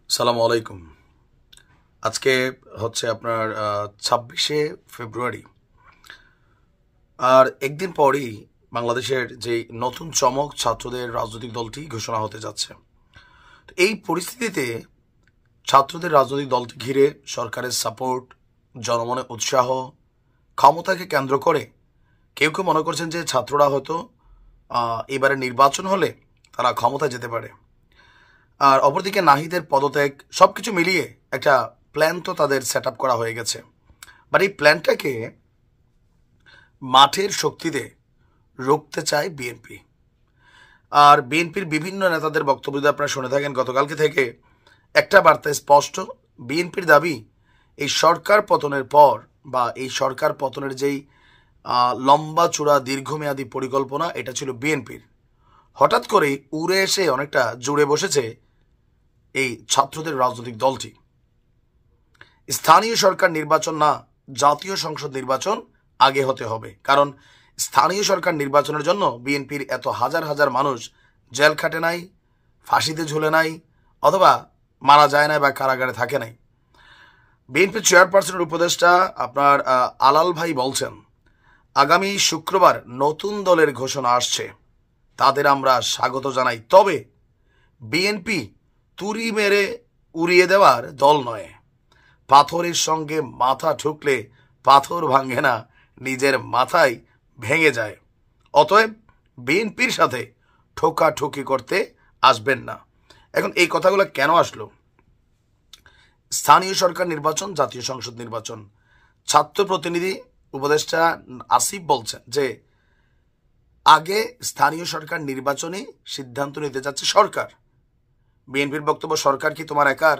সালামু আলাইকুম। আজকে হচ্ছে আপনার ২৬শে ফেব্রুয়ারি। আর একদিন পরেই বাংলাদেশের যে নতুন চমক ছাত্রদের রাজনৈতিক দলটি ঘোষণা হতে যাচ্ছে। তো এই পরিস্থিতিতে ছাত্রদের রাজনৈতিক দলটি ঘিরে সরকারের সাপোর্ট, জনমনের উৎসাহ, ক্ষমতাকে কেন্দ্র করে কেউ কেউ মনে করছেন যে ছাত্ররা হয়তো এবারে নির্বাচন হলে তারা ক্ষমতায় যেতে পারে। আর অপরদিকে নাহিদের পদত্যাগ সবকিছু মিলিয়ে একটা প্ল্যান তো তাদের সেট আপ করা হয়ে গেছে। বাট এই প্ল্যানটাকে মাঠের শক্তিতে রুখতে চায় বিএনপি। আর বিএনপির বিভিন্ন নেতাদের বক্তব্য যদি আপনারা শুনে থাকেন গতকালকে থেকে, একটা বার্তা স্পষ্ট। বিএনপির দাবি এই সরকার পতনের পর বা এই সরকার পতনের যেই লম্বা চূড়া দীর্ঘমেয়াদী পরিকল্পনা, এটা ছিল বিএনপির। হঠাৎ করেই উড়ে এসে অনেকটা জুড়ে বসেছে এই ছাত্রদের রাজনৈতিক দলটি। স্থানীয় সরকার নির্বাচন না, জাতীয় সংসদ নির্বাচন আগে হতে হবে। কারণ স্থানীয় সরকার নির্বাচনের জন্য বিএনপির এত হাজার হাজার মানুষ জেল খাটে নাই, ফাঁসিতে ঝুলে নাই, অথবা মারা যায় না বা কারাগারে থাকে নাই। বিএনপির চেয়ারপারসনের উপদেষ্টা আপনার আলাল ভাই বলছেন, আগামী শুক্রবার নতুন দলের ঘোষণা আসছে, তাদের আমরা স্বাগত জানাই। তবে বিএনপি তুড়ি মেরে উড়িয়ে দেওয়ার দল নয়। পাথরের সঙ্গে মাথা ঠুকলে পাথর ভাঙে না, নিজের মাথায় ভেঙে যায়। অতএব বিএনপির সাথে ঠোকাঠুকি করতে আসবেন না। এখন এই কথাগুলো কেন আসলো? স্থানীয় সরকার নির্বাচন, জাতীয় সংসদ নির্বাচন, ছাত্র প্রতিনিধি উপদেষ্টা আসিফ বলছেন যে আগে স্থানীয় সরকার নির্বাচনে সিদ্ধান্ত নিতে যাচ্ছে সরকার। বিএনপির বক্তব্য, সরকার কি তোমার একার?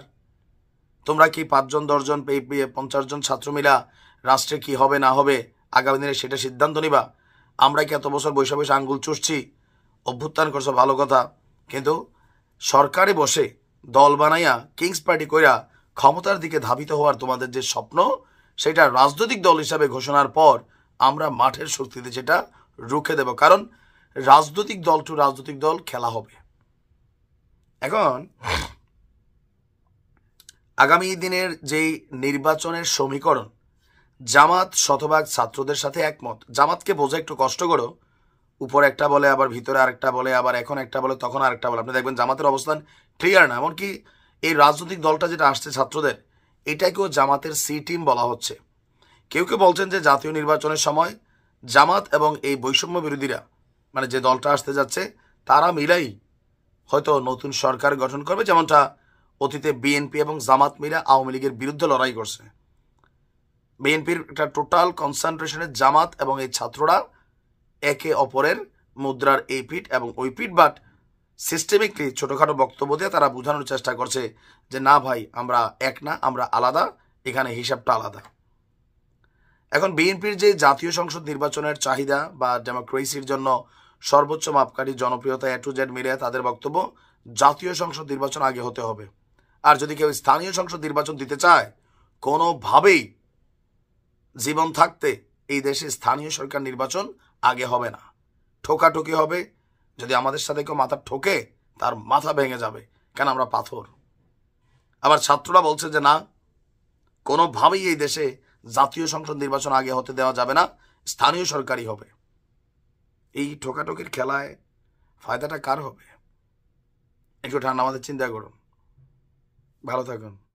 তোমরা কি ৫ জন ১০ জন ৫০ জন ছাত্র মিলা রাষ্ট্রে কি হবে না হবে আগামী দিনে সেটা সিদ্ধান্ত নিবা? আমরা কি এত বছর বৈশা বৈশা আঙ্গুল চুষছি? অভ্যুত্থান করছো ভালো কথা, কিন্তু সরকারে বসে দল বানাইয়া কিংস পার্টি কইরা ক্ষমতার দিকে ধাবিত হওয়ার তোমাদের যে স্বপ্ন, সেটা রাজনৈতিক দল হিসাবে ঘোষণার পর আমরা মাঠের শক্তিতে সেটা রুখে দেব। কারণ রাজনৈতিক দল টু রাজনৈতিক দল খেলা হবে। এখন আগামী দিনের যেই নির্বাচনের সমীকরণ, জামাত শতভাগ ছাত্রদের সাথে একমত। জামাতকে বোঝা একটু কষ্ট করো, উপরে একটা বলে আবার ভিতরে আরেকটা বলে, আবার এখন একটা বলে তখন আরেকটা বলে। আপনি দেখবেন জামাতের অবস্থান ক্লিয়ার না। এমনকি এই রাজনৈতিক দলটা যেটা আসছে ছাত্রদের, এটাকেও জামাতের সি টিম বলা হচ্ছে। কেউ কেউ বলছেন যে জাতীয় নির্বাচনের সময় জামাত এবং এই বৈষম্য বিরোধীরা, মানে যে দলটা আসতে যাচ্ছে, তারা মিলাই হয়তো নতুন সরকার গঠন করবে, যেমনটা অতীতে বিএনপি এবং জামাত মিলা আওয়ামী লীগের বিরুদ্ধে লড়াই করছে। বিএনপির একটা টোটাল কনসেন্ট্রেশনের জামাত এবং এই ছাত্ররা একে অপরের মুদ্রার এই পিঠ এবং ওই পিঠ, বাট সিস্টেমিকলি ছোটোখাটো বক্তব্য দিয়ে তারা বোঝানোর চেষ্টা করছে যে না ভাই, আমরা এক না, আমরা আলাদা, এখানে হিসাবটা আলাদা। এখন বিএনপির যে জাতীয় সংসদ নির্বাচনের চাহিদা বা ডেমোক্রেসির জন্য সর্বোচ্চ মাপকাঠি জনপ্রিয়তা এ টু জেড মিলে তাদের বক্তব্য, জাতীয় সংসদ নির্বাচন আগে হতে হবে। আর যদি কেউ স্থানীয় সংসদ নির্বাচন দিতে চায়, কোনোভাবেই জীবন থাকতে এই দেশে স্থানীয় সরকার নির্বাচন আগে হবে না। ঠোকাঠুকি হবে। যদি আমাদের সাথে কেউ মাথা ঠোকে, তার মাথা ভেঙে যাবে, কেন আমরা পাথর। আবার ছাত্ররা বলছে যে না, কোনোভাবেই এই দেশে জাতীয় সংসদ নির্বাচন আগে হতে দেওয়া যাবে না, স্থানীয় সরকারই হবে। এই ঠোকাঠুকির খেলায় ফায়দাটা কার হবে? একটু ঠান্ডা মাথায় চিন্তা করুন। ভালো থাকুন।